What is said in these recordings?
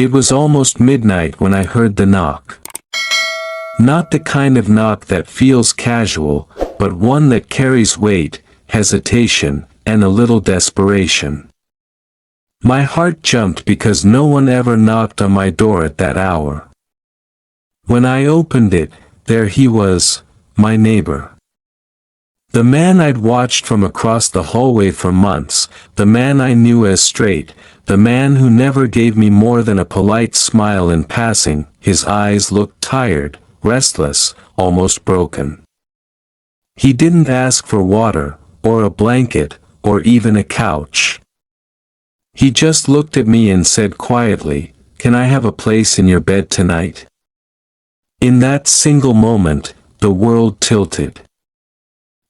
It was almost midnight when I heard the knock. Not the kind of knock that feels casual, but one that carries weight, hesitation, and a little desperation. My heart jumped because no one ever knocked on my door at that hour. When I opened it, there he was, my neighbor. The man I'd watched from across the hallway for months, the man I knew as straight, the man who never gave me more than a polite smile in passing. His eyes looked tired, restless, almost broken. He didn't ask for water, or a blanket, or even a couch. He just looked at me and said quietly, "Can I have a place in your bed tonight?" In that single moment, the world tilted.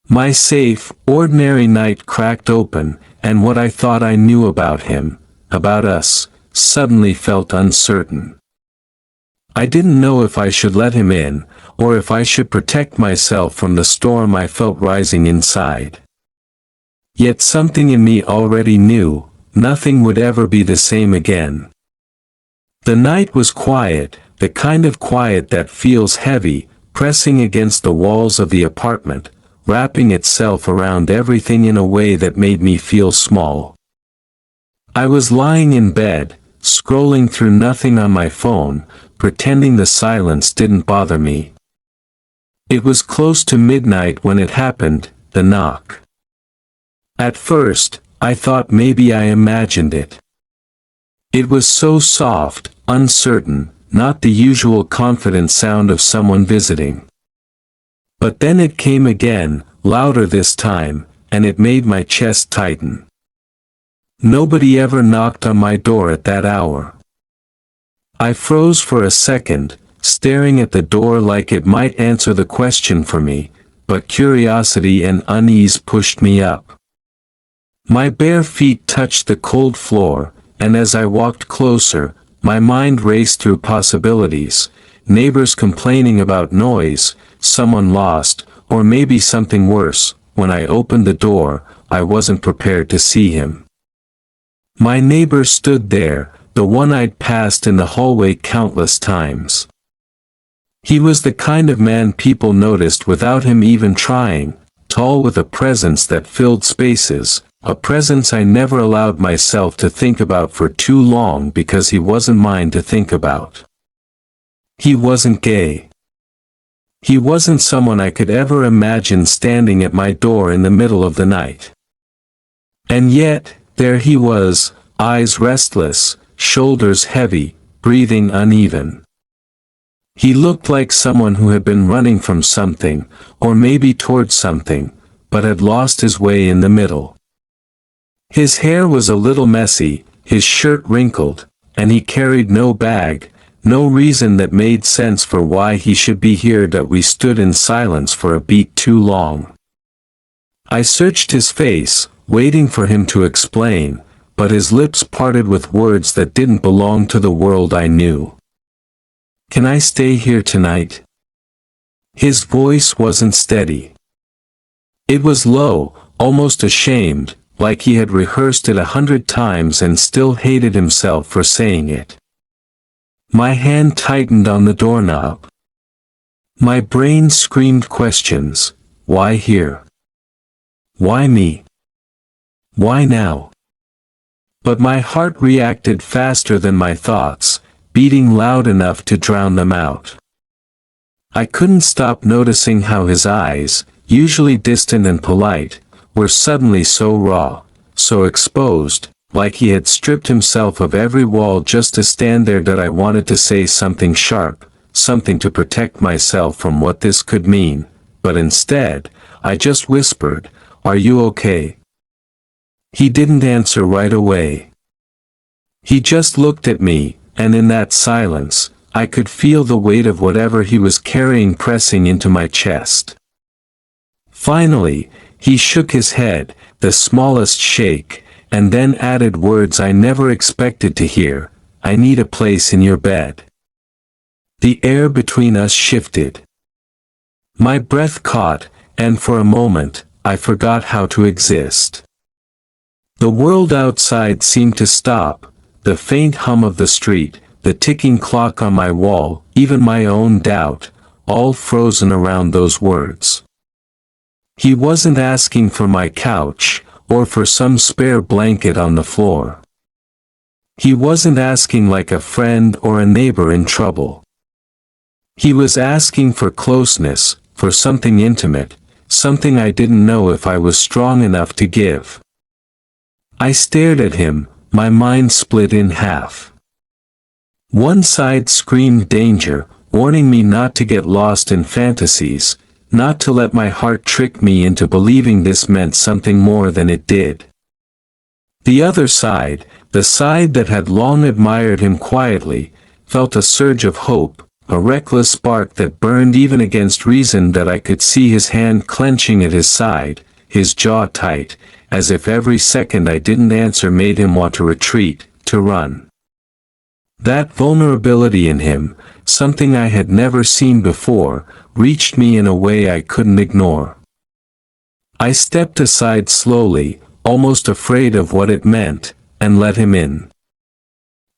My safe, ordinary night cracked open, and what I thought I knew about him, about us, suddenly felt uncertain. I didn't know if I should let him in, or if I should protect myself from the storm I felt rising inside. Yet something in me already knew, nothing would ever be the same again. The night was quiet, the kind of quiet that feels heavy, pressing against the walls of the apartment, wrapping itself around everything in a way that made me feel small. I was lying in bed, scrolling through nothing on my phone, pretending the silence didn't bother me. It was close to midnight when it happened, the knock. At first, I thought maybe I imagined it. It was so soft, uncertain, not the usual confident sound of someone visiting. But then it came again, louder this time, and it made my chest tighten. Nobody ever knocked on my door at that hour. I froze for a second, staring at the door like it might answer the question for me, but curiosity and unease pushed me up. My bare feet touched the cold floor, and as I walked closer, my mind raced through possibilities, neighbors complaining about noise, someone lost, or maybe something worse. When I opened the door, I wasn't prepared to see him. My neighbor stood there, the one I'd passed in the hallway countless times. He was the kind of man people noticed without him even trying, tall with a presence that filled spaces, a presence I never allowed myself to think about for too long because he wasn't mine to think about. He wasn't gay. He wasn't someone I could ever imagine standing at my door in the middle of the night. And yet, there he was, eyes restless, shoulders heavy, breathing uneven. He looked like someone who had been running from something, or maybe towards something, but had lost his way in the middle. His hair was a little messy, his shirt wrinkled, and he carried no bag, no reason that made sense for why he should be here. That we stood in silence for a beat too long. I searched his face, waiting for him to explain, but his lips parted with words that didn't belong to the world I knew. "Can I stay here tonight?" His voice wasn't steady. It was low, almost ashamed, like he had rehearsed it 100 times and still hated himself for saying it. My hand tightened on the doorknob. My brain screamed questions. Why here? Why me? Why now? But my heart reacted faster than my thoughts, beating loud enough to drown them out. I couldn't stop noticing how his eyes, usually distant and polite, were suddenly so raw, so exposed, like he had stripped himself of every wall just to stand there. That I wanted to say something sharp, something to protect myself from what this could mean, but instead, I just whispered, "Are you okay?" He didn't answer right away. He just looked at me, and in that silence, I could feel the weight of whatever he was carrying pressing into my chest. Finally, he shook his head, the smallest shake, and then added words I never expected to hear, "I need a place in your bed." The air between us shifted. My breath caught, and for a moment, I forgot how to exist. The world outside seemed to stop, the faint hum of the street, the ticking clock on my wall, even my own doubt, all frozen around those words. He wasn't asking for my couch, or for some spare blanket on the floor. He wasn't asking like a friend or a neighbor in trouble. He was asking for closeness, for something intimate, something I didn't know if I was strong enough to give. I stared at him, my mind split in half. One side screamed danger, warning me not to get lost in fantasies, not to let my heart trick me into believing this meant something more than it did. The other side, the side that had long admired him quietly, felt a surge of hope, a reckless spark that burned even against reason, that I could see his hand clenching at his side, his jaw tight, as if every second I didn't answer made him want to retreat, to run. That vulnerability in him, something I had never seen before, reached me in a way I couldn't ignore. I stepped aside slowly, almost afraid of what it meant, and let him in.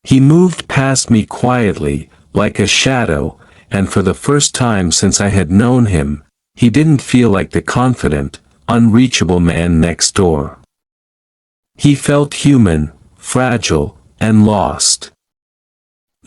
He moved past me quietly, like a shadow, and for the first time since I had known him, he didn't feel like the confident, unreachable man next door. He felt human, fragile, and lost.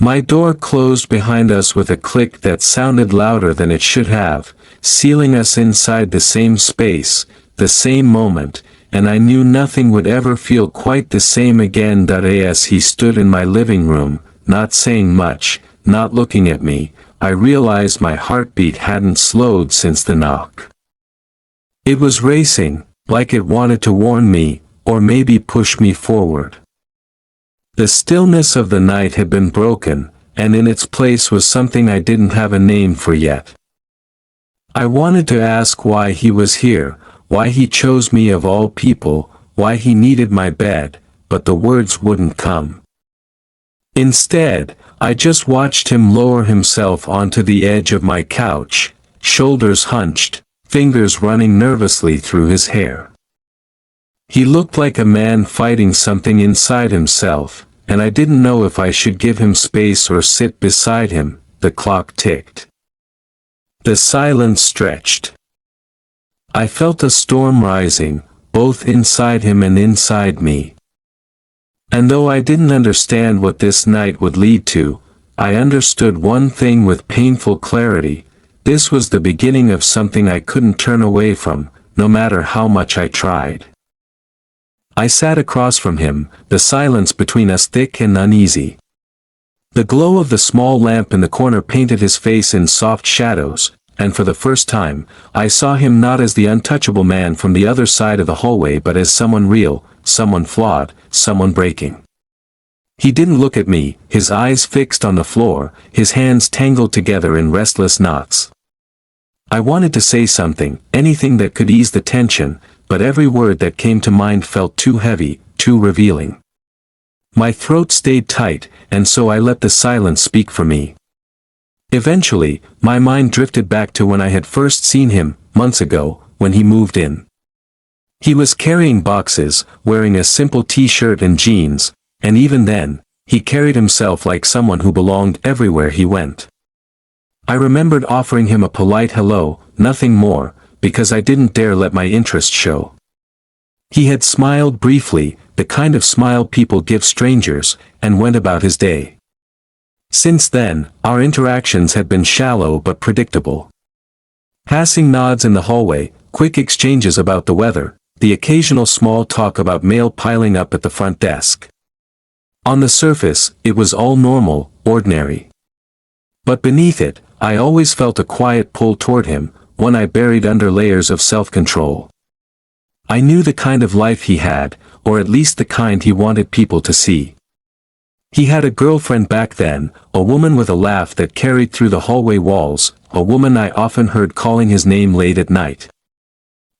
My door closed behind us with a click that sounded louder than it should have, sealing us inside the same space, the same moment, and I knew nothing would ever feel quite the same again. As he stood in my living room, not saying much, not looking at me, I realized my heartbeat hadn't slowed since the knock. It was racing, like it wanted to warn me, or maybe push me forward. The stillness of the night had been broken, and in its place was something I didn't have a name for yet. I wanted to ask why he was here, why he chose me of all people, why he needed my bed, but the words wouldn't come. Instead, I just watched him lower himself onto the edge of my couch, shoulders hunched, fingers running nervously through his hair. He looked like a man fighting something inside himself, and I didn't know if I should give him space or sit beside him. The clock ticked. The silence stretched. I felt a storm rising, both inside him and inside me. And though I didn't understand what this night would lead to, I understood one thing with painful clarity: this was the beginning of something I couldn't turn away from, no matter how much I tried. I sat across from him, the silence between us thick and uneasy. The glow of the small lamp in the corner painted his face in soft shadows, and for the first time, I saw him not as the untouchable man from the other side of the hallway, but as someone real, someone flawed, someone breaking. He didn't look at me, his eyes fixed on the floor, his hands tangled together in restless knots. I wanted to say something, anything that could ease the tension, but every word that came to mind felt too heavy, too revealing. My throat stayed tight, and so I let the silence speak for me. Eventually, my mind drifted back to when I had first seen him, months ago, when he moved in. He was carrying boxes, wearing a simple t-shirt and jeans, and even then, he carried himself like someone who belonged everywhere he went. I remembered offering him a polite hello, nothing more, because I didn't dare let my interest show. He had smiled briefly, the kind of smile people give strangers, and went about his day. Since then, our interactions had been shallow but predictable. Passing nods in the hallway, quick exchanges about the weather, the occasional small talk about mail piling up at the front desk. On the surface, it was all normal, ordinary. But beneath it, I always felt a quiet pull toward him, one I buried under layers of self-control. I knew the kind of life he had, or at least the kind he wanted people to see. He had a girlfriend back then, a woman with a laugh that carried through the hallway walls, a woman I often heard calling his name late at night.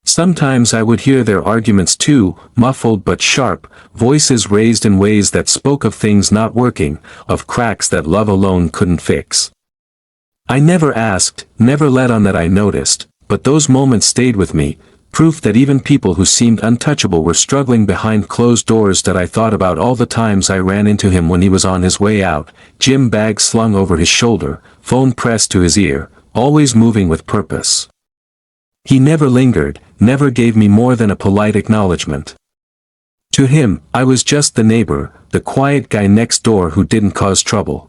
Sometimes I would hear their arguments too, muffled but sharp, voices raised in ways that spoke of things not working, of cracks that love alone couldn't fix. I never asked, never let on that I noticed, but those moments stayed with me, proof that even people who seemed untouchable were struggling behind closed doors. That I thought about all the times I ran into him when he was on his way out, gym bag slung over his shoulder, phone pressed to his ear, always moving with purpose. He never lingered, never gave me more than a polite acknowledgement. To him, I was just the neighbor, the quiet guy next door who didn't cause trouble.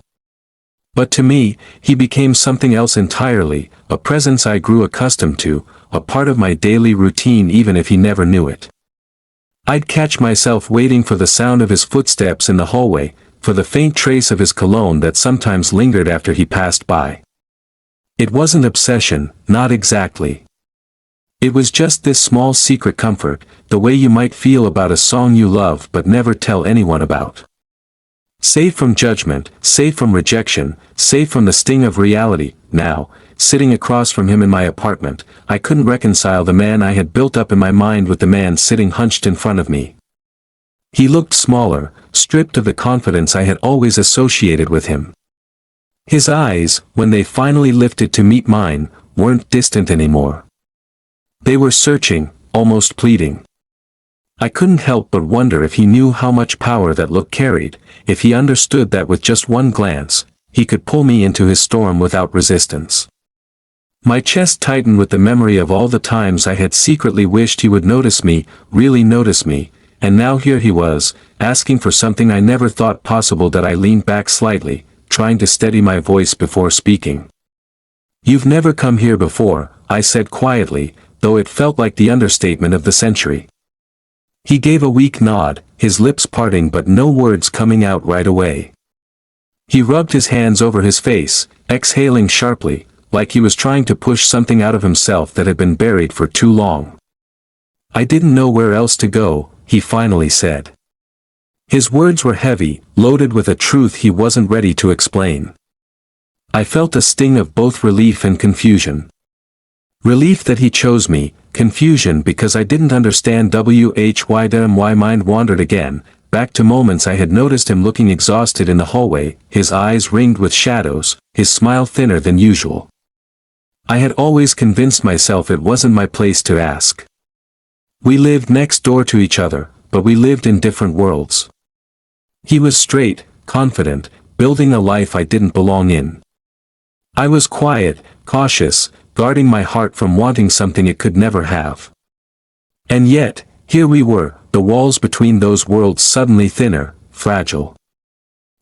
But to me, he became something else entirely, a presence I grew accustomed to, a part of my daily routine even if he never knew it. I'd catch myself waiting for the sound of his footsteps in the hallway, for the faint trace of his cologne that sometimes lingered after he passed by. It wasn't obsession, not exactly. It was just this small secret comfort, the way you might feel about a song you love but never tell anyone about. Safe from judgment, safe from rejection, safe from the sting of reality. Now, sitting across from him in my apartment, I couldn't reconcile the man I had built up in my mind with the man sitting hunched in front of me. He looked smaller, stripped of the confidence I had always associated with him. His eyes, when they finally lifted to meet mine, weren't distant anymore. They were searching, almost pleading. I couldn't help but wonder if he knew how much power that look carried, if he understood that with just one glance, he could pull me into his storm without resistance. My chest tightened with the memory of all the times I had secretly wished he would notice me, really notice me, and now here he was, asking for something I never thought possible. That I leaned back slightly, trying to steady my voice before speaking. "You've never come here before," I said quietly, though it felt like the understatement of the century. He gave a weak nod, his lips parting but no words coming out right away. He rubbed his hands over his face, exhaling sharply, like he was trying to push something out of himself that had been buried for too long. "I didn't know where else to go," he finally said. His words were heavy, loaded with a truth he wasn't ready to explain. I felt a sting of both relief and confusion. Relief that he chose me, confusion because I didn't understand why. Mind wandered again, back to moments I had noticed him looking exhausted in the hallway, his eyes ringed with shadows, his smile thinner than usual. I had always convinced myself it wasn't my place to ask. We lived next door to each other, but we lived in different worlds. He was straight, confident, building a life I didn't belong in. I was quiet, cautious, guarding my heart from wanting something it could never have. And yet, here we were, the walls between those worlds suddenly thinner, fragile.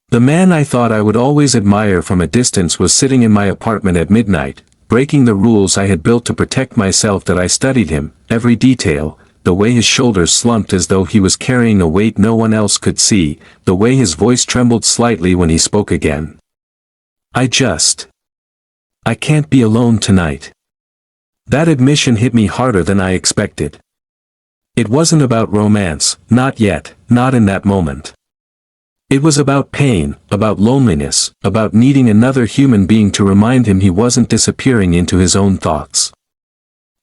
The man I thought I would always admire from a distance was sitting in my apartment at midnight, breaking the rules I had built to protect myself. That I studied him, every detail, the way his shoulders slumped as though he was carrying a weight no one else could see, the way his voice trembled slightly when he spoke again. I can't be alone tonight. That admission hit me harder than I expected. It wasn't about romance, not yet, not in that moment. It was about pain, about loneliness, about needing another human being to remind him he wasn't disappearing into his own thoughts.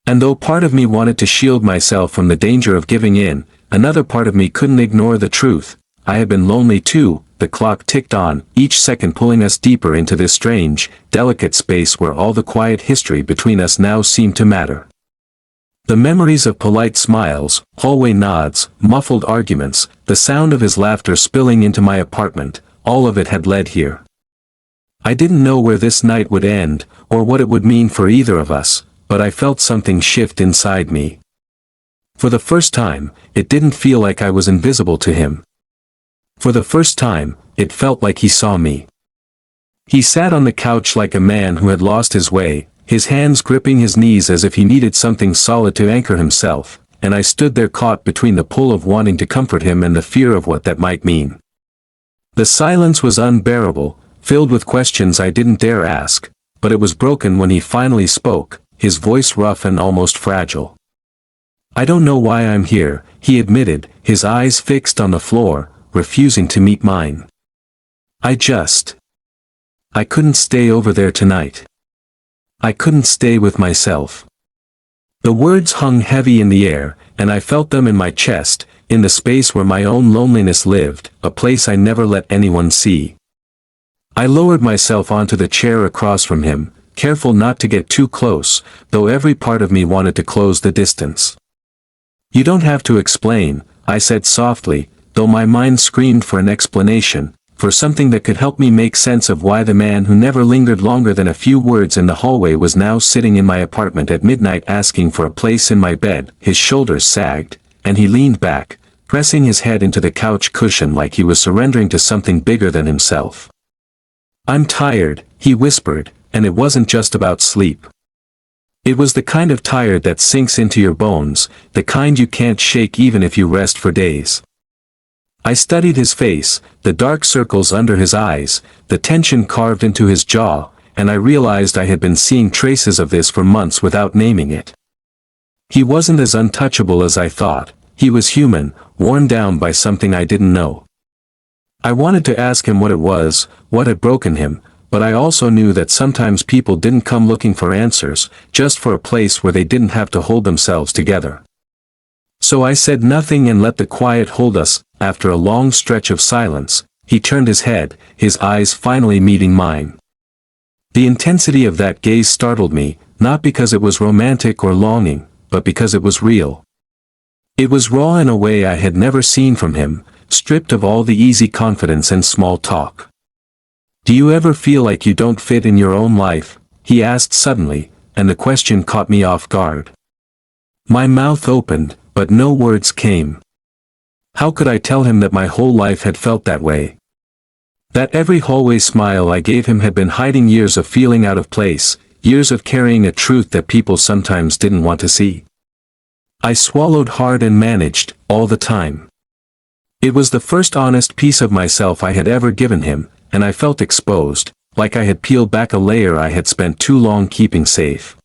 And though part of me wanted to shield myself from the danger of giving in, another part of me couldn't ignore the truth. I had been lonely too. The clock ticked on, each second pulling us deeper into this strange, delicate space where all the quiet history between us now seemed to matter. The memories of polite smiles, hallway nods, muffled arguments, the sound of his laughter spilling into my apartment, all of it had led here. I didn't know where this night would end, or what it would mean for either of us, but I felt something shift inside me. For the first time, it didn't feel like I was invisible to him. For the first time, it felt like he saw me. He sat on the couch like a man who had lost his way, his hands gripping his knees as if he needed something solid to anchor himself, and I stood there caught between the pull of wanting to comfort him and the fear of what that might mean. The silence was unbearable, filled with questions I didn't dare ask, but it was broken when he finally spoke, his voice rough and almost fragile. "I don't know why I'm here," he admitted, his eyes fixed on the floor, refusing to meet mine. I couldn't stay over there tonight. I couldn't stay with myself." The words hung heavy in the air, and I felt them in my chest, in the space where my own loneliness lived, a place I never let anyone see. I lowered myself onto the chair across from him, careful not to get too close, though every part of me wanted to close the distance. You don't have to explain, I said softly, though my mind screamed for an explanation, for something that could help me make sense of why the man who never lingered longer than a few words in the hallway was now sitting in my apartment at midnight asking for a place in my bed. His shoulders sagged, and he leaned back, pressing his head into the couch cushion like he was surrendering to something bigger than himself. I'm tired, he whispered, and it wasn't just about sleep. It was the kind of tired that sinks into your bones, the kind you can't shake even if you rest for days. I studied his face, the dark circles under his eyes, the tension carved into his jaw, and I realized I had been seeing traces of this for months without naming it. He wasn't as untouchable as I thought. He was human, worn down by something I didn't know. I wanted to ask him what it was, what had broken him, but I also knew that sometimes people didn't come looking for answers, just for a place where they didn't have to hold themselves together. So I said nothing and let the quiet hold us. After a long stretch of silence, he turned his head, his eyes finally meeting mine. The intensity of that gaze startled me, not because it was romantic or longing, but because it was real. It was raw in a way I had never seen from him, stripped of all the easy confidence and small talk. Do you ever feel like you don't fit in your own life? He asked suddenly, and the question caught me off guard. My mouth opened, but no words came. How could I tell him that my whole life had felt that way? That every hallway smile I gave him had been hiding years of feeling out of place, years of carrying a truth that people sometimes didn't want to see. I swallowed hard and managed, all the time. It was the first honest piece of myself I had ever given him, and I felt exposed, like I had peeled back a layer I had spent too long keeping safe.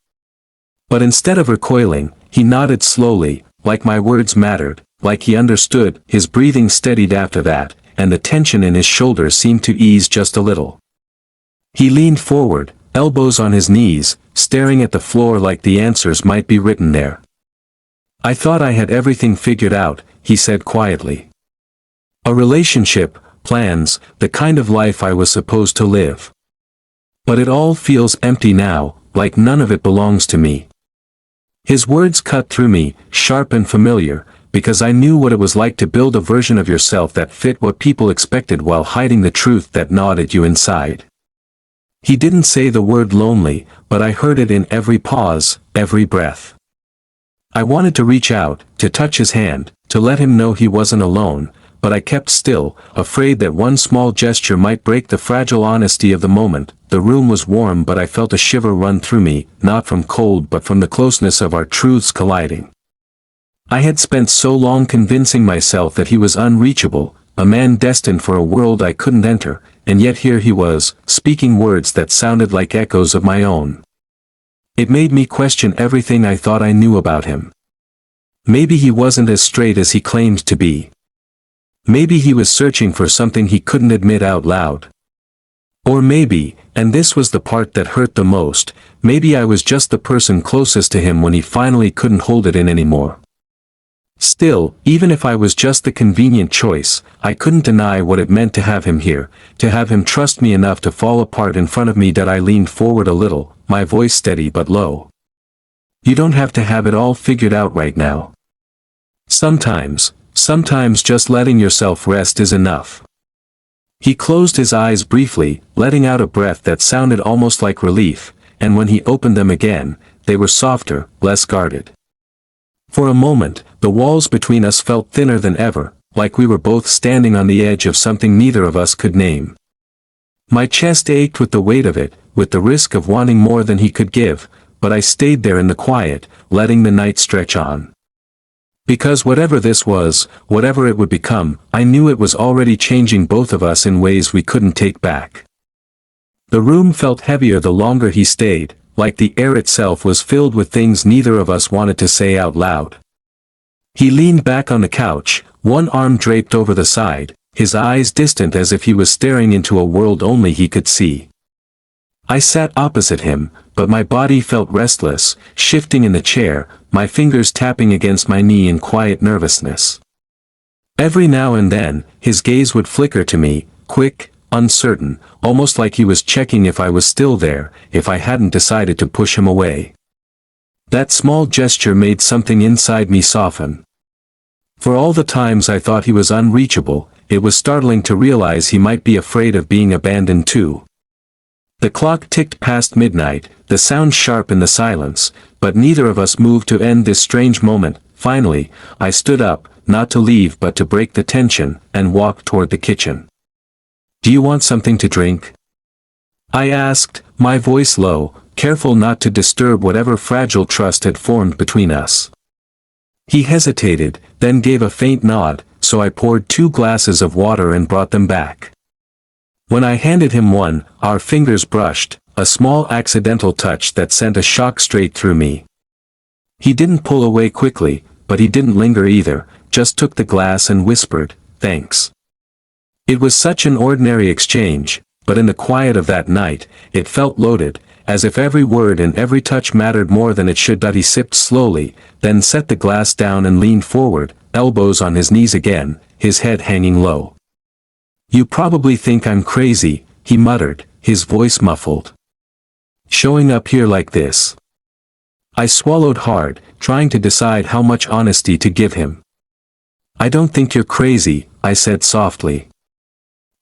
But instead of recoiling, he nodded slowly, like my words mattered, like he understood. His breathing steadied after that, and the tension in his shoulders seemed to ease just a little. He leaned forward, elbows on his knees, staring at the floor like the answers might be written there. I thought I had everything figured out, he said quietly. A relationship, plans, the kind of life I was supposed to live. But it all feels empty now, like none of it belongs to me. His words cut through me, sharp and familiar, because I knew what it was like to build a version of yourself that fit what people expected while hiding the truth that gnawed at you inside. He didn't say the word lonely, but I heard it in every pause, every breath. I wanted to reach out, to touch his hand, to let him know he wasn't alone, but I kept still, afraid that one small gesture might break the fragile honesty of the moment. The room was warm, but I felt a shiver run through me, not from cold but from the closeness of our truths colliding. I had spent so long convincing myself that he was unreachable, a man destined for a world I couldn't enter, and yet here he was, speaking words that sounded like echoes of my own. It made me question everything I thought I knew about him. Maybe he wasn't as straight as he claimed to be. Maybe he was searching for something he couldn't admit out loud. Or maybe, and this was the part that hurt the most, maybe I was just the person closest to him when he finally couldn't hold it in anymore. Still, even if I was just the convenient choice, I couldn't deny what it meant to have him here, to have him trust me enough to fall apart in front of me. That I leaned forward a little, my voice steady but low. You don't have to have it all figured out right now. Sometimes just letting yourself rest is enough. He closed his eyes briefly, letting out a breath that sounded almost like relief, and when he opened them again, they were softer, less guarded. For a moment, the walls between us felt thinner than ever, like we were both standing on the edge of something neither of us could name. My chest ached with the weight of it, with the risk of wanting more than he could give, but I stayed there in the quiet, letting the night stretch on. Because whatever this was, whatever it would become, I knew it was already changing both of us in ways we couldn't take back. The room felt heavier the longer he stayed, like the air itself was filled with things neither of us wanted to say out loud. He leaned back on the couch, one arm draped over the side, his eyes distant as if he was staring into a world only he could see. I sat opposite him, but my body felt restless, shifting in the chair, my fingers tapping against my knee in quiet nervousness. Every now and then, his gaze would flicker to me, quick, uncertain, almost like he was checking if I was still there, if I hadn't decided to push him away. That small gesture made something inside me soften. For all the times I thought he was unreachable, it was startling to realize he might be afraid of being abandoned too. The clock ticked past midnight, the sound sharp in the silence, but neither of us moved to end this strange moment. Finally, I stood up, not to leave but to break the tension, and walked toward the kitchen. "Do you want something to drink?" I asked, my voice low, careful not to disturb whatever fragile trust had formed between us. He hesitated, then gave a faint nod, so I poured 2 glasses of water and brought them back. When I handed him one, our fingers brushed, a small accidental touch that sent a shock straight through me. He didn't pull away quickly, but he didn't linger either, just took the glass and whispered, "Thanks." It was such an ordinary exchange, but in the quiet of that night, it felt loaded, as if every word and every touch mattered more than it should. He sipped slowly, then set the glass down and leaned forward, elbows on his knees again, his head hanging low. "You probably think I'm crazy," he muttered, his voice muffled. "Showing up here like this." I swallowed hard, trying to decide how much honesty to give him. "I don't think you're crazy," I said softly.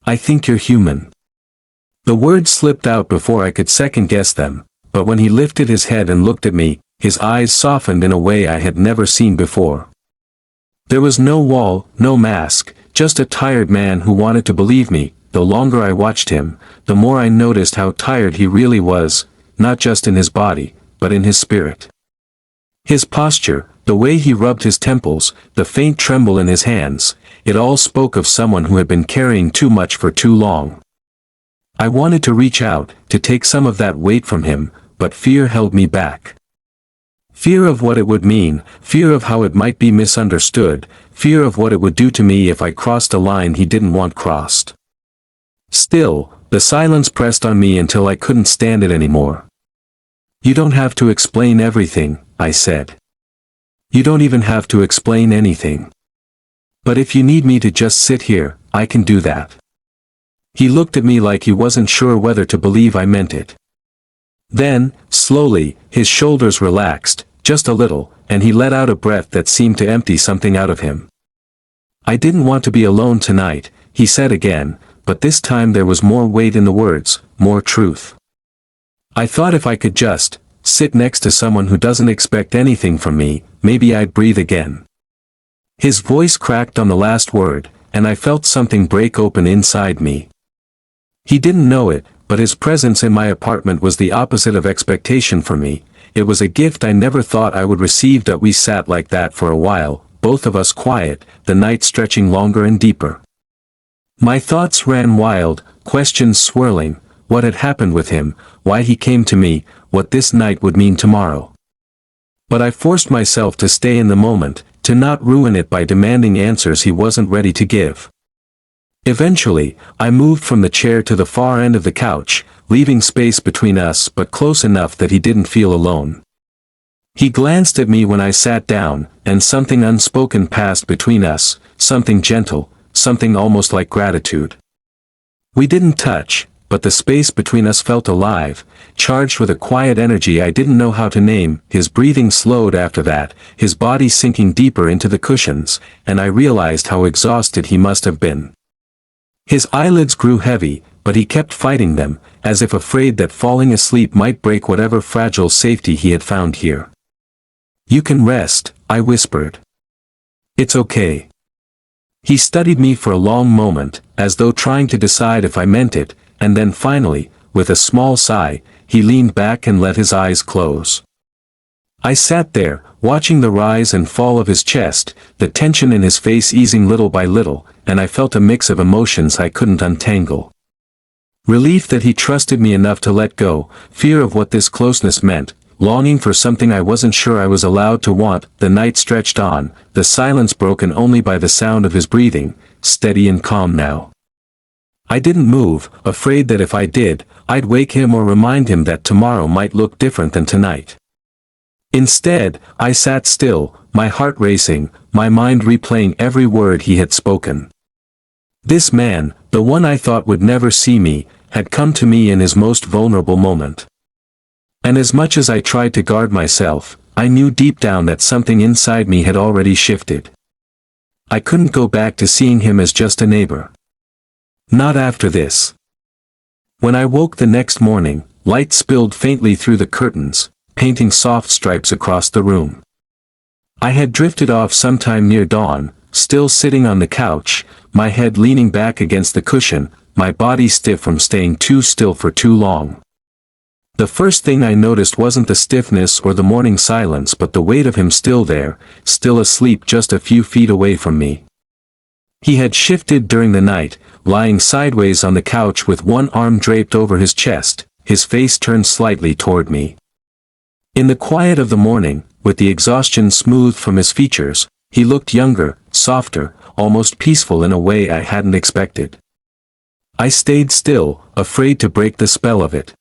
"I think you're human." The words slipped out before I could second-guess them, but when he lifted his head and looked at me, his eyes softened in a way I had never seen before. There was no wall, no mask, just a tired man who wanted to believe me. The longer I watched him, the more I noticed how tired he really was, not just in his body, but in his spirit. His posture, the way he rubbed his temples, the faint tremble in his hands, it all spoke of someone who had been carrying too much for too long. I wanted to reach out, to take some of that weight from him, but fear held me back. Fear of what it would mean, fear of how it might be misunderstood, fear of what it would do to me if I crossed a line he didn't want crossed. Still, the silence pressed on me until I couldn't stand it anymore. "You don't have to explain everything," I said. "You don't even have to explain anything. But if you need me to just sit here, I can do that." He looked at me like he wasn't sure whether to believe I meant it. Then, slowly, his shoulders relaxed, just a little, and he let out a breath that seemed to empty something out of him. "I didn't want to be alone tonight," he said again, but this time there was more weight in the words, more truth. "I thought if I could just sit next to someone who doesn't expect anything from me, maybe I'd breathe again." His voice cracked on the last word, and I felt something break open inside me. He didn't know it, but his presence in my apartment was the opposite of expectation for me. It was a gift I never thought I would receive. That we sat like that for a while, both of us quiet, the night stretching longer and deeper. My thoughts ran wild, questions swirling, what had happened with him, why he came to me, what this night would mean tomorrow. But I forced myself to stay in the moment, to not ruin it by demanding answers he wasn't ready to give. Eventually, I moved from the chair to the far end of the couch, leaving space between us but close enough that he didn't feel alone. He glanced at me when I sat down, and something unspoken passed between us, something gentle, something almost like gratitude. We didn't touch, but the space between us felt alive, charged with a quiet energy I didn't know how to name. His breathing slowed after that, his body sinking deeper into the cushions, and I realized how exhausted he must have been. His eyelids grew heavy, but he kept fighting them, as if afraid that falling asleep might break whatever fragile safety he had found here. "You can rest," I whispered. "It's okay." He studied me for a long moment, as though trying to decide if I meant it, and then finally, with a small sigh, he leaned back and let his eyes close. I sat there, watching the rise and fall of his chest, the tension in his face easing little by little, and I felt a mix of emotions I couldn't untangle. Relief that he trusted me enough to let go, fear of what this closeness meant, longing for something I wasn't sure I was allowed to want. The night stretched on, the silence broken only by the sound of his breathing, steady and calm now. I didn't move, afraid that if I did, I'd wake him or remind him that tomorrow might look different than tonight. Instead, I sat still, my heart racing, my mind replaying every word he had spoken. This man, the one I thought would never see me, had come to me in his most vulnerable moment. And as much as I tried to guard myself, I knew deep down that something inside me had already shifted. I couldn't go back to seeing him as just a neighbor. Not after this. When I woke the next morning, light spilled faintly through the curtains, painting soft stripes across the room. I had drifted off sometime near dawn, still sitting on the couch, my head leaning back against the cushion, my body stiff from staying too still for too long. The first thing I noticed wasn't the stiffness or the morning silence but the weight of him still there, still asleep just a few feet away from me. He had shifted during the night, lying sideways on the couch with one arm draped over his chest, his face turned slightly toward me. In the quiet of the morning, with the exhaustion smoothed from his features, he looked younger, softer, almost peaceful in a way I hadn't expected. I stayed still, afraid to break the spell of it.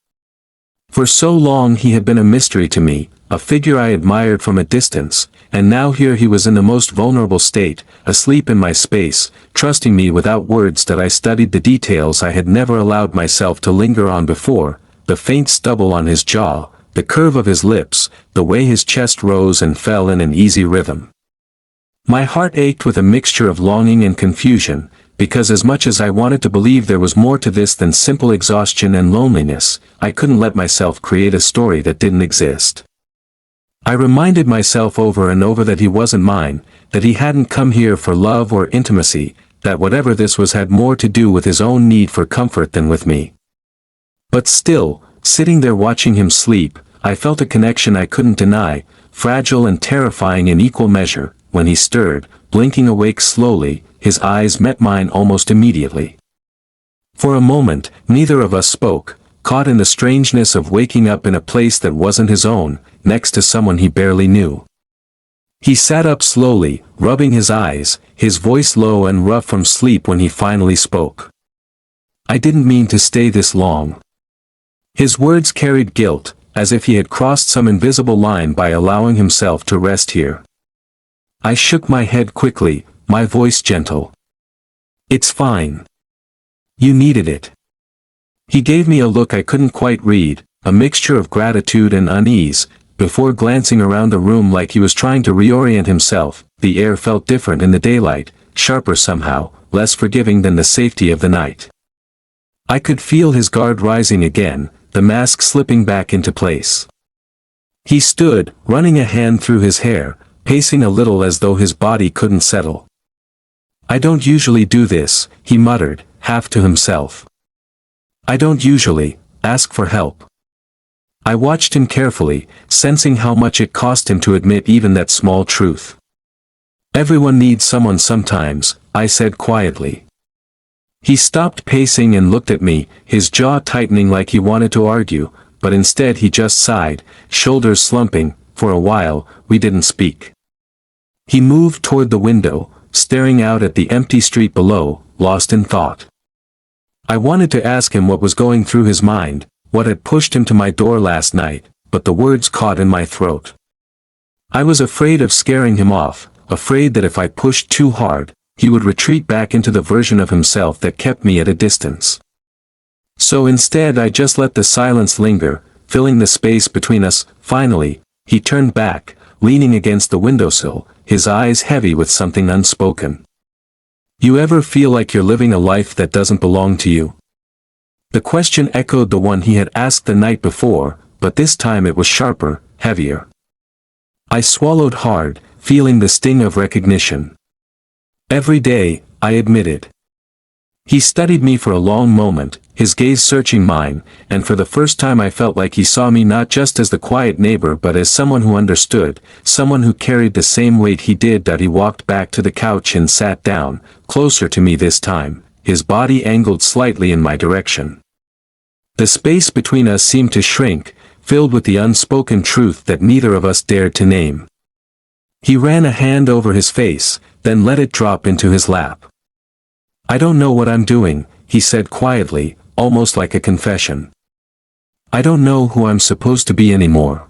For so long he had been a mystery to me, a figure I admired from a distance, and now here he was in the most vulnerable state, asleep in my space, trusting me without words that I studied the details I had never allowed myself to linger on before, the faint stubble on his jaw, the curve of his lips, the way his chest rose and fell in an easy rhythm. My heart ached with a mixture of longing and confusion, because as much as I wanted to believe there was more to this than simple exhaustion and loneliness, I couldn't let myself create a story that didn't exist. I reminded myself over and over that he wasn't mine, that he hadn't come here for love or intimacy, that whatever this was had more to do with his own need for comfort than with me. But still, sitting there watching him sleep, I felt a connection I couldn't deny, fragile and terrifying in equal measure. When he stirred, blinking awake slowly, his eyes met mine almost immediately. For a moment, neither of us spoke, caught in the strangeness of waking up in a place that wasn't his own, next to someone he barely knew. He sat up slowly, rubbing his eyes, his voice low and rough from sleep when he finally spoke. "I didn't mean to stay this long." His words carried guilt, as if he had crossed some invisible line by allowing himself to rest here. I shook my head quickly, my voice gentle. "It's fine. You needed it." He gave me a look I couldn't quite read, a mixture of gratitude and unease, before glancing around the room like he was trying to reorient himself. The air felt different in the daylight, sharper somehow, less forgiving than the safety of the night. I could feel his guard rising again, the mask slipping back into place. He stood, running a hand through his hair, pacing a little as though his body couldn't settle. "I don't usually do this," he muttered, half to himself. "I don't usually ask for help." I watched him carefully, sensing how much it cost him to admit even that small truth. "Everyone needs someone sometimes," I said quietly. He stopped pacing and looked at me, his jaw tightening like he wanted to argue, but instead he just sighed, shoulders slumping. For a while, we didn't speak. He moved toward the window, staring out at the empty street below, lost in thought. I wanted to ask him what was going through his mind, what had pushed him to my door last night, but the words caught in my throat. I was afraid of scaring him off, afraid that if I pushed too hard, he would retreat back into the version of himself that kept me at a distance. So instead I just let the silence linger, filling the space between us. Finally, he turned back, leaning against the windowsill, his eyes heavy with something unspoken. "You ever feel like you're living a life that doesn't belong to you?" The question echoed the one he had asked the night before, but this time it was sharper, heavier. I swallowed hard, feeling the sting of recognition. "Every day," I admitted. He studied me for a long moment, his gaze searching mine, and for the first time I felt like he saw me not just as the quiet neighbor but as someone who understood, someone who carried the same weight he did. He walked back to the couch and sat down, closer to me this time, his body angled slightly in my direction. The space between us seemed to shrink, filled with the unspoken truth that neither of us dared to name. He ran a hand over his face, then let it drop into his lap. "I don't know what I'm doing," he said quietly, almost like a confession. "I don't know who I'm supposed to be anymore."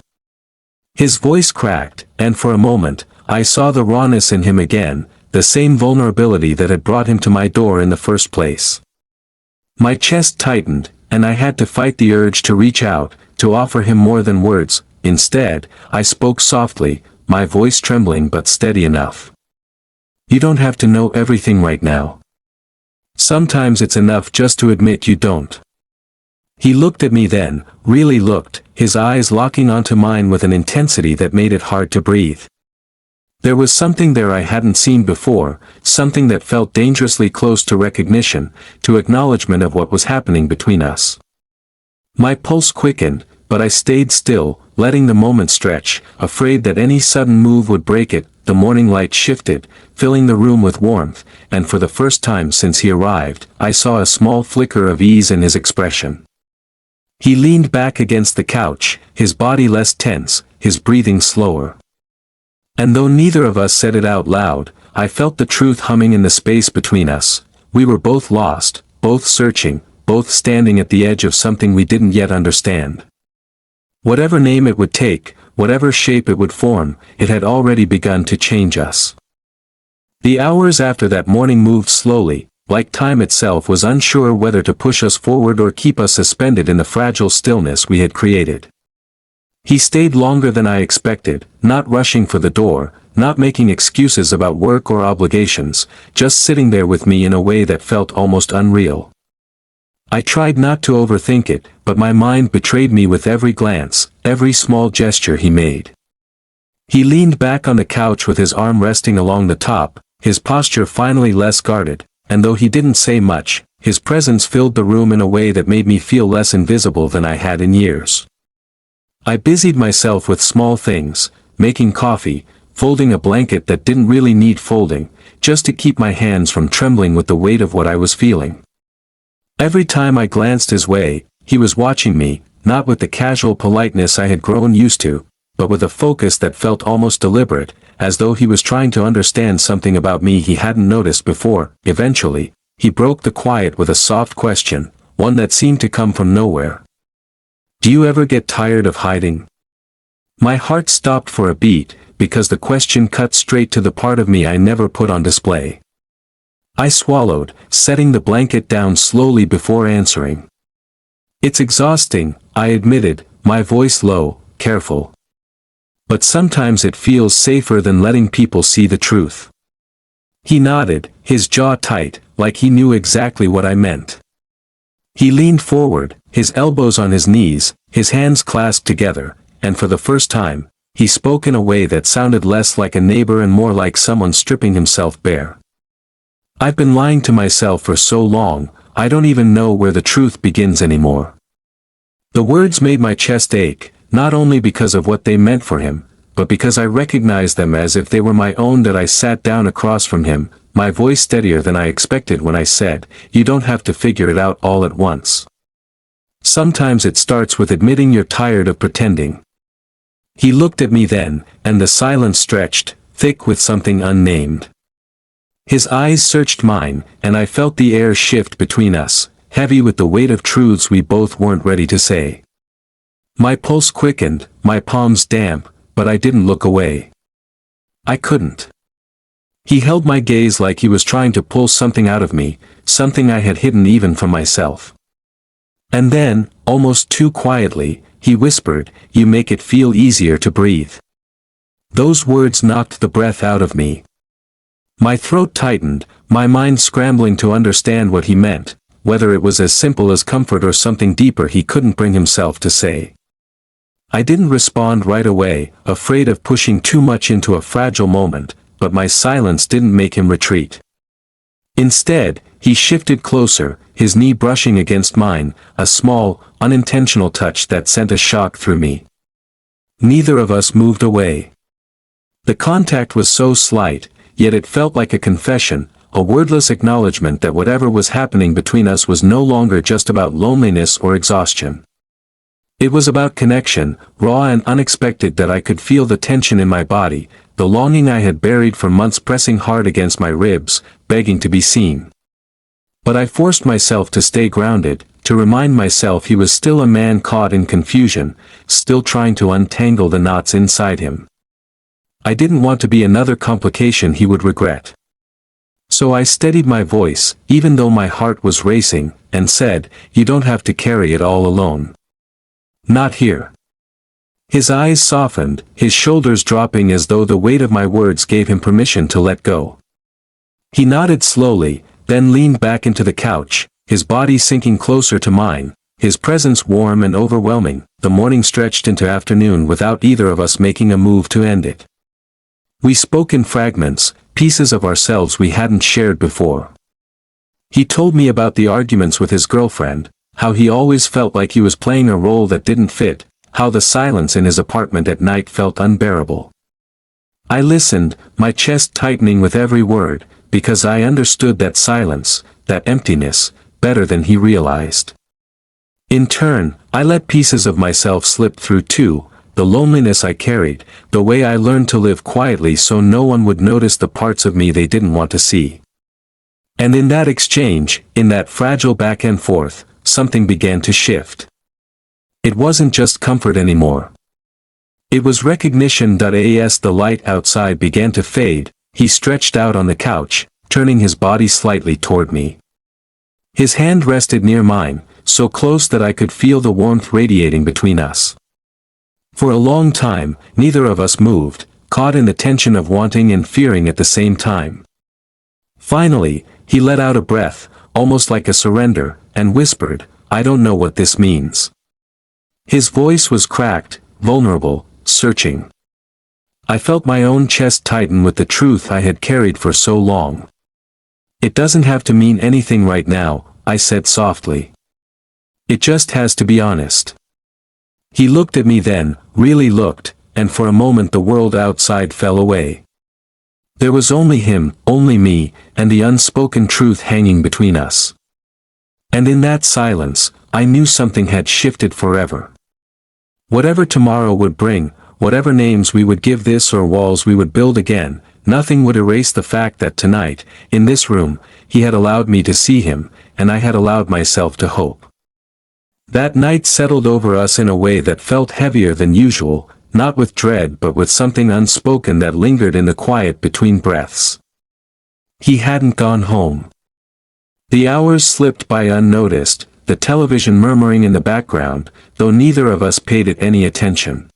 His voice cracked, and for a moment, I saw the rawness in him again, the same vulnerability that had brought him to my door in the first place. My chest tightened, and I had to fight the urge to reach out, to offer him more than words. Instead, I spoke softly, my voice trembling but steady enough. You don't have to know everything right now. Sometimes it's enough just to admit you don't. He looked at me then, really looked, his eyes locking onto mine with an intensity that made it hard to breathe. There was something there I hadn't seen before, something that felt dangerously close to recognition, to acknowledgement of what was happening between us. My pulse quickened, but I stayed still, letting the moment stretch, afraid that any sudden move would break it. The morning light shifted, filling the room with warmth, and for the first time since he arrived, I saw a small flicker of ease in his expression. He leaned back against the couch, his body less tense, his breathing slower. And though neither of us said it out loud, I felt the truth humming in the space between us. We were both lost, both searching, both standing at the edge of something we didn't yet understand. Whatever name it would take, whatever shape it would form, it had already begun to change us. The hours after that morning moved slowly, like time itself was unsure whether to push us forward or keep us suspended in the fragile stillness we had created. He stayed longer than I expected, not rushing for the door, not making excuses about work or obligations, just sitting there with me in a way that felt almost unreal. I tried not to overthink it, but my mind betrayed me with every glance, every small gesture he made. He leaned back on the couch with his arm resting along the top, his posture finally less guarded, and though he didn't say much, his presence filled the room in a way that made me feel less invisible than I had in years. I busied myself with small things, making coffee, folding a blanket that didn't really need folding, just to keep my hands from trembling with the weight of what I was feeling. Every time I glanced his way, he was watching me, not with the casual politeness I had grown used to, but with a focus that felt almost deliberate, as though he was trying to understand something about me he hadn't noticed before. Eventually, he broke the quiet with a soft question, one that seemed to come from nowhere. "Do you ever get tired of hiding?" My heart stopped for a beat, because the question cut straight to the part of me I never put on display. I swallowed, setting the blanket down slowly before answering. "It's exhausting," I admitted, my voice low, careful. "But sometimes it feels safer than letting people see the truth." He nodded, his jaw tight, like he knew exactly what I meant. He leaned forward, his elbows on his knees, his hands clasped together, and for the first time, he spoke in a way that sounded less like a neighbor and more like someone stripping himself bare. "I've been lying to myself for so long, I don't even know where the truth begins anymore." The words made my chest ache, not only because of what they meant for him, but because I recognized them as if they were my own. That I sat down across from him, my voice steadier than I expected when I said, "You don't have to figure it out all at once. Sometimes it starts with admitting you're tired of pretending." He looked at me then, and the silence stretched, thick with something unnamed. His eyes searched mine, and I felt the air shift between us, heavy with the weight of truths we both weren't ready to say. My pulse quickened, my palms damp, but I didn't look away. I couldn't. He held my gaze like he was trying to pull something out of me, something I had hidden even from myself. And then, almost too quietly, he whispered, "You make it feel easier to breathe." Those words knocked the breath out of me. My throat tightened, my mind scrambling to understand what he meant, whether it was as simple as comfort or something deeper he couldn't bring himself to say. I didn't respond right away, afraid of pushing too much into a fragile moment, but my silence didn't make him retreat. Instead, he shifted closer, his knee brushing against mine, a small, unintentional touch that sent a shock through me. Neither of us moved away. The contact was so slight, yet it felt like a confession, a wordless acknowledgement that whatever was happening between us was no longer just about loneliness or exhaustion. It was about connection, raw and unexpected. That I could feel the tension in my body, the longing I had buried for months pressing hard against my ribs, begging to be seen. But I forced myself to stay grounded, to remind myself he was still a man caught in confusion, still trying to untangle the knots inside him. I didn't want to be another complication he would regret. So I steadied my voice, even though my heart was racing, and said, "You don't have to carry it all alone. Not here." His eyes softened, his shoulders dropping as though the weight of my words gave him permission to let go. He nodded slowly, then leaned back into the couch, his body sinking closer to mine, his presence warm and overwhelming. The morning stretched into afternoon without either of us making a move to end it. We spoke in fragments, pieces of ourselves we hadn't shared before. He told me about the arguments with his girlfriend, how he always felt like he was playing a role that didn't fit, how the silence in his apartment at night felt unbearable. I listened, my chest tightening with every word, because I understood that silence, that emptiness, better than he realized. In turn, I let pieces of myself slip through too, the loneliness I carried, the way I learned to live quietly so no one would notice the parts of me they didn't want to see. And in that exchange, in that fragile back and forth, something began to shift. It wasn't just comfort anymore. It was recognition. As the light outside began to fade, he stretched out on the couch, turning his body slightly toward me. His hand rested near mine, so close that I could feel the warmth radiating between us. For a long time, neither of us moved, caught in the tension of wanting and fearing at the same time. Finally, he let out a breath, almost like a surrender, and whispered, "I don't know what this means." His voice was cracked, vulnerable, searching. I felt my own chest tighten with the truth I had carried for so long. "It doesn't have to mean anything right now," I said softly. "It just has to be honest." He looked at me then, really looked, and for a moment the world outside fell away. There was only him, only me, and the unspoken truth hanging between us. And in that silence, I knew something had shifted forever. Whatever tomorrow would bring, whatever names we would give this or walls we would build again, nothing would erase the fact that tonight, in this room, he had allowed me to see him, and I had allowed myself to hope. That night settled over us in a way that felt heavier than usual, not with dread but with something unspoken that lingered in the quiet between breaths. He hadn't gone home. The hours slipped by unnoticed, the television murmuring in the background, though neither of us paid it any attention.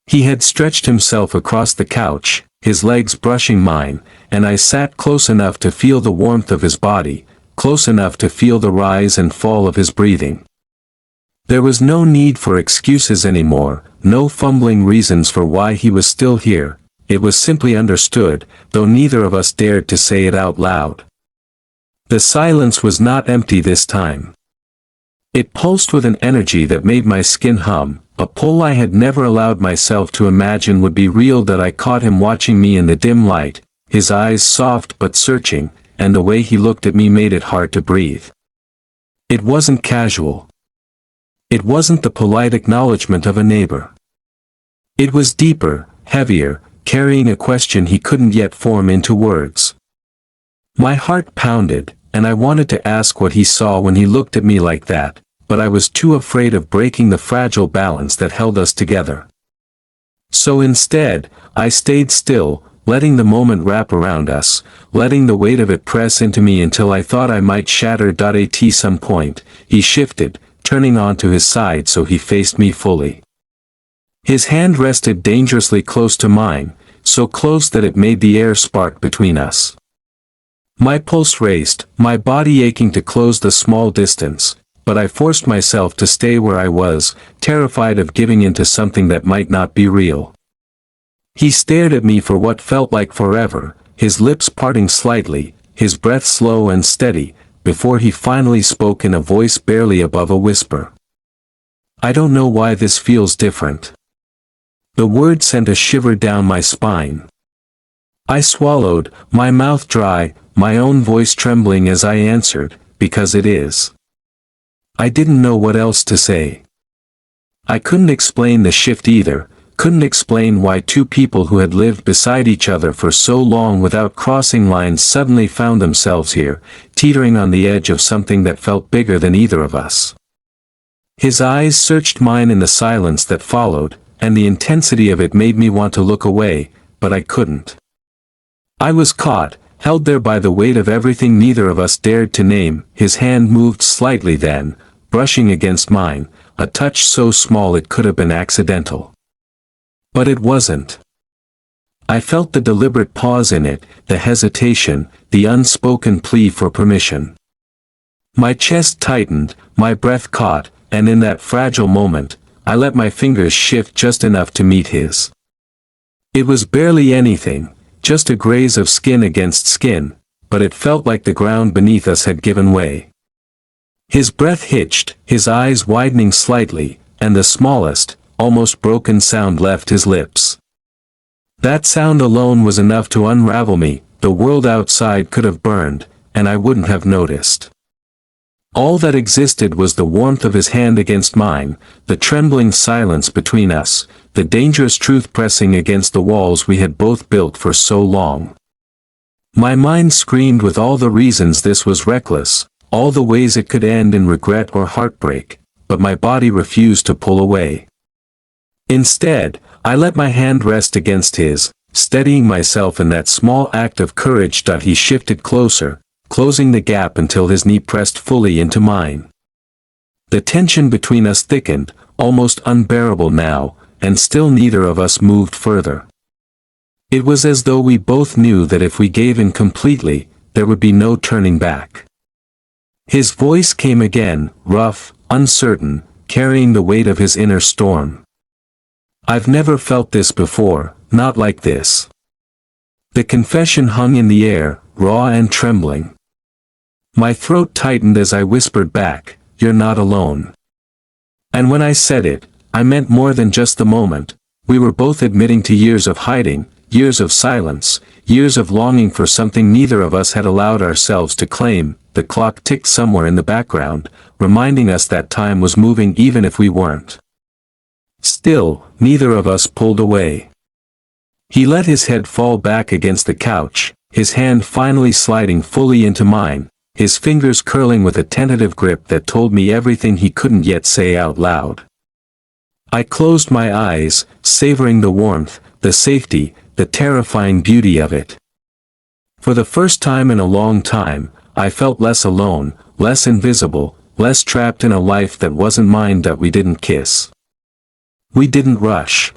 He had stretched himself across the couch, his legs brushing mine, and I sat close enough to feel the warmth of his body, close enough to feel the rise and fall of his breathing. There was no need for excuses anymore, no fumbling reasons for why he was still here. It was simply understood, though neither of us dared to say it out loud. The silence was not empty this time. It pulsed with an energy that made my skin hum, a pull I had never allowed myself to imagine would be real. That I caught him watching me in the dim light, his eyes soft but searching, and the way he looked at me made it hard to breathe. It wasn't casual. It wasn't the polite acknowledgement of a neighbor. It was deeper, heavier, carrying a question he couldn't yet form into words. My heart pounded, and I wanted to ask what he saw when he looked at me like that, but I was too afraid of breaking the fragile balance that held us together. So instead, I stayed still, letting the moment wrap around us, letting the weight of it press into me until I thought I might shatter. At some point, he shifted, turning onto his side so he faced me fully. His hand rested dangerously close to mine, so close that it made the air spark between us. My pulse raced, my body aching to close the small distance, but I forced myself to stay where I was, terrified of giving in to something that might not be real. He stared at me for what felt like forever, his lips parting slightly, his breath slow and steady, before he finally spoke in a voice barely above a whisper. "I don't know why this feels different." The word sent a shiver down my spine. I swallowed, my mouth dry, my own voice trembling as I answered, "Because it is." I didn't know what else to say. I couldn't explain the shift either, couldn't explain why two people who had lived beside each other for so long without crossing lines suddenly found themselves here, teetering on the edge of something that felt bigger than either of us. His eyes searched mine in the silence that followed, and the intensity of it made me want to look away, but I couldn't. I was caught, held there by the weight of everything neither of us dared to name. His hand moved slightly then, brushing against mine, a touch so small it could have been accidental. But it wasn't. I felt the deliberate pause in it, the hesitation, the unspoken plea for permission. My chest tightened, my breath caught, and in that fragile moment, I let my fingers shift just enough to meet his. It was barely anything, just a graze of skin against skin, but it felt like the ground beneath us had given way. His breath hitched, his eyes widening slightly, and the smallest, almost broken sound left his lips. That sound alone was enough to unravel me. The world outside could have burned, and I wouldn't have noticed. All that existed was the warmth of his hand against mine, the trembling silence between us, the dangerous truth pressing against the walls we had both built for so long. My mind screamed with all the reasons this was reckless, all the ways it could end in regret or heartbreak, but my body refused to pull away. Instead, I let my hand rest against his, steadying myself in that small act of courage. He shifted closer, closing the gap until his knee pressed fully into mine. The tension between us thickened, almost unbearable now, and still neither of us moved further. It was as though we both knew that if we gave in completely, there would be no turning back. His voice came again, rough, uncertain, carrying the weight of his inner storm. I've never felt this before, not like this. The confession hung in the air, raw and trembling. My throat tightened as I whispered back, "You're not alone." And when I said it, I meant more than just the moment. We were both admitting to years of hiding, years of silence, years of longing for something neither of us had allowed ourselves to claim. The clock ticked somewhere in the background, reminding us that time was moving even if we weren't. Still, neither of us pulled away. He let his head fall back against the couch, his hand finally sliding fully into mine, his fingers curling with a tentative grip that told me everything he couldn't yet say out loud. I closed my eyes, savoring the warmth, the safety, the terrifying beauty of it. For the first time in a long time, I felt less alone, less invisible, less trapped in a life that wasn't mine. We didn't kiss. We didn't rush.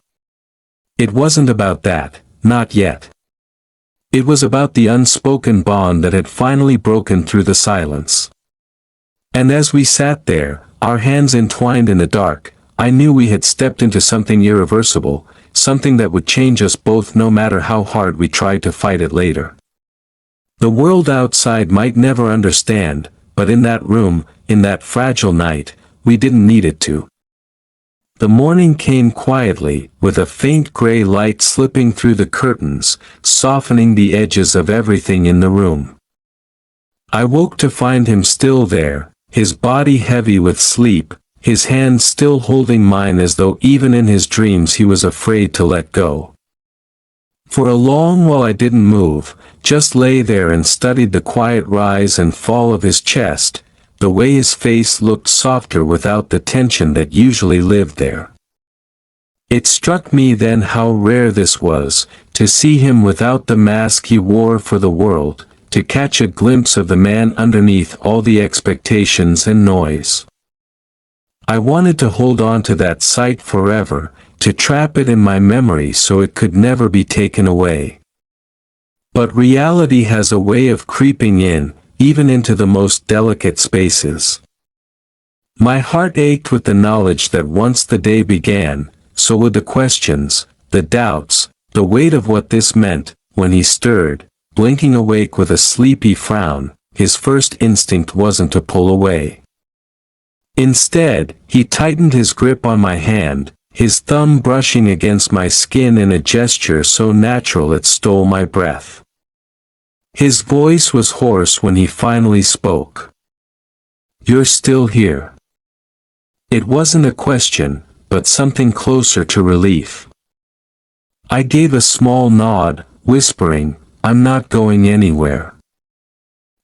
It wasn't about that, not yet. It was about the unspoken bond that had finally broken through the silence. And as we sat there, our hands entwined in the dark, I knew we had stepped into something irreversible, something that would change us both no matter how hard we tried to fight it later. The world outside might never understand, but in that room, in that fragile night, we didn't need it to. The morning came quietly, with a faint gray light slipping through the curtains, softening the edges of everything in the room. I woke to find him still there, his body heavy with sleep, his hand still holding mine as though even in his dreams he was afraid to let go. For a long while I didn't move, just lay there and studied the quiet rise and fall of his chest, the way his face looked softer without the tension that usually lived there. It struck me then how rare this was, to see him without the mask he wore for the world, to catch a glimpse of the man underneath all the expectations and noise. I wanted to hold on to that sight forever, to trap it in my memory so it could never be taken away. But reality has a way of creeping in, even into the most delicate spaces. My heart ached with the knowledge that once the day began, so would the questions, the doubts, the weight of what this meant. When he stirred, blinking awake with a sleepy frown, his first instinct wasn't to pull away. Instead, he tightened his grip on my hand, his thumb brushing against my skin in a gesture so natural it stole my breath. His voice was hoarse when he finally spoke. "You're still here." It wasn't a question, but something closer to relief. I gave a small nod, whispering, "I'm not going anywhere."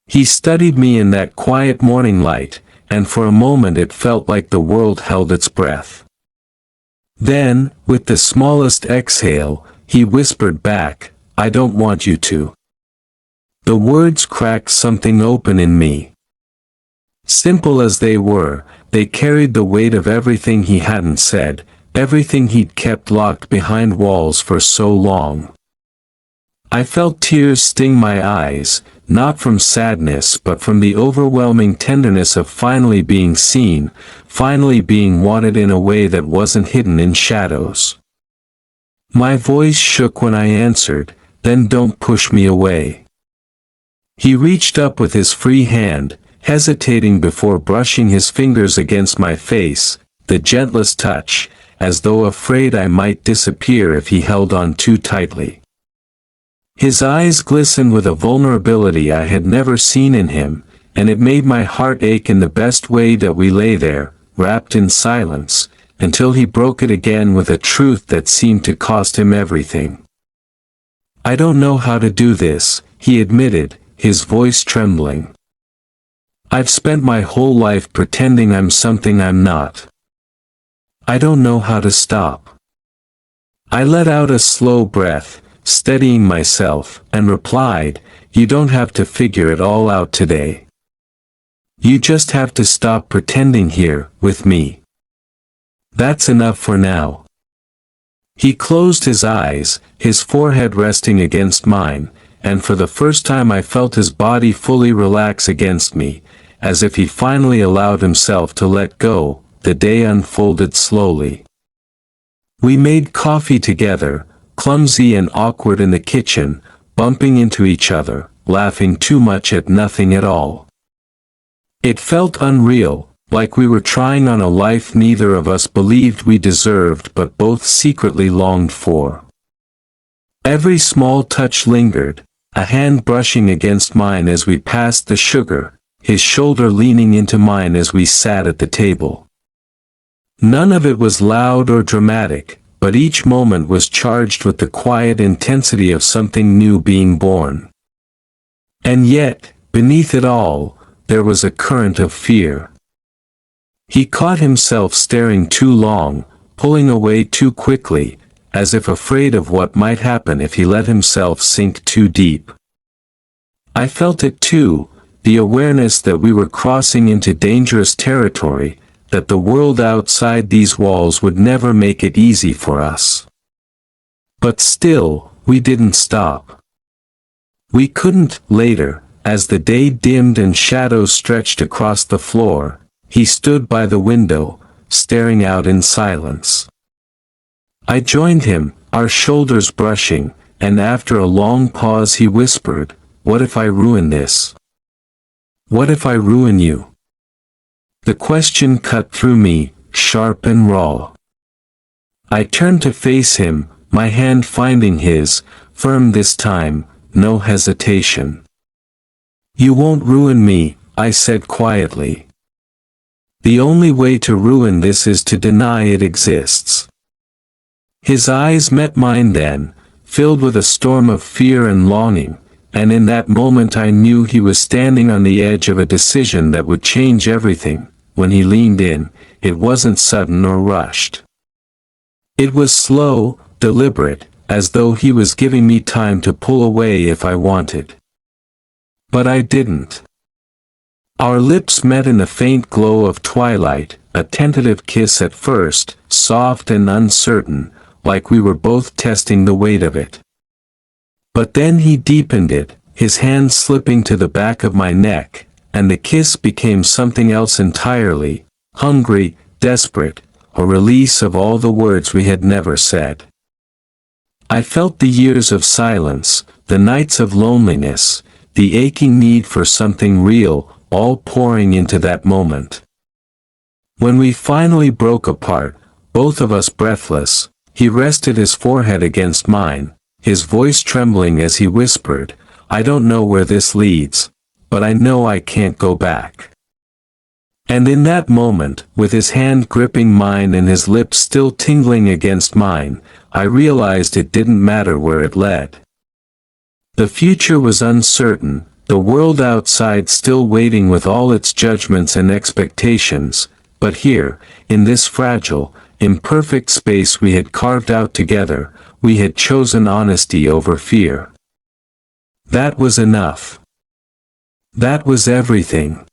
He studied me in that quiet morning light, and for a moment it felt like the world held its breath. Then, with the smallest exhale, he whispered back, "I don't want you to." The words cracked something open in me. Simple as they were, they carried the weight of everything he hadn't said, everything he'd kept locked behind walls for so long. I felt tears sting my eyes, not from sadness but from the overwhelming tenderness of finally being seen, finally being wanted in a way that wasn't hidden in shadows. My voice shook when I answered, "Then don't push me away." He reached up with his free hand, hesitating before brushing his fingers against my face, the gentlest touch, as though afraid I might disappear if he held on too tightly. His eyes glistened with a vulnerability I had never seen in him, and it made my heart ache in the best way that we lay there, wrapped in silence, until he broke it again with a truth that seemed to cost him everything. "I don't know how to do this," he admitted, his voice trembling. "I've spent my whole life pretending I'm something I'm not. I don't know how to stop." I let out a slow breath, steadying myself, and replied, "You don't have to figure it all out today. You just have to stop pretending here, with me. That's enough for now." He closed his eyes, his forehead resting against mine, and for the first time I felt his body fully relax against me, as if he finally allowed himself to let go. The day unfolded slowly. We made coffee together, clumsy and awkward in the kitchen, bumping into each other, laughing too much at nothing at all. It felt unreal, like we were trying on a life neither of us believed we deserved but both secretly longed for. Every small touch lingered, a hand brushing against mine as we passed the sugar, his shoulder leaning into mine as we sat at the table. None of it was loud or dramatic, but each moment was charged with the quiet intensity of something new being born. And yet, beneath it all, there was a current of fear. He caught himself staring too long, pulling away too quickly, as if afraid of what might happen if he let himself sink too deep. I felt it too, the awareness that we were crossing into dangerous territory, that the world outside these walls would never make it easy for us. But still, we didn't stop. We couldn't. Later, as the day dimmed and shadows stretched across the floor, he stood by the window, staring out in silence. I joined him, our shoulders brushing, and after a long pause he whispered, "What if I ruin this? What if I ruin you?" The question cut through me, sharp and raw. I turned to face him, my hand finding his, firm this time, no hesitation. "You won't ruin me," I said quietly. "The only way to ruin this is to deny it exists." His eyes met mine then, filled with a storm of fear and longing, and in that moment I knew he was standing on the edge of a decision that would change everything. When he leaned in, it wasn't sudden or rushed. It was slow, deliberate, as though he was giving me time to pull away if I wanted. But I didn't. Our lips met in a faint glow of twilight, a tentative kiss at first, soft and uncertain, like we were both testing the weight of it. But then he deepened it, his hand slipping to the back of my neck, and the kiss became something else entirely, hungry, desperate, a release of all the words we had never said. I felt the years of silence, the nights of loneliness, the aching need for something real, all pouring into that moment. When we finally broke apart, both of us breathless, he rested his forehead against mine, his voice trembling as he whispered, "I don't know where this leads, but I know I can't go back." And in that moment, with his hand gripping mine and his lips still tingling against mine, I realized it didn't matter where it led. The future was uncertain, the world outside still waiting with all its judgments and expectations, but here, in this fragile, imperfect space we had carved out together, we had chosen honesty over fear. That was enough. That was everything.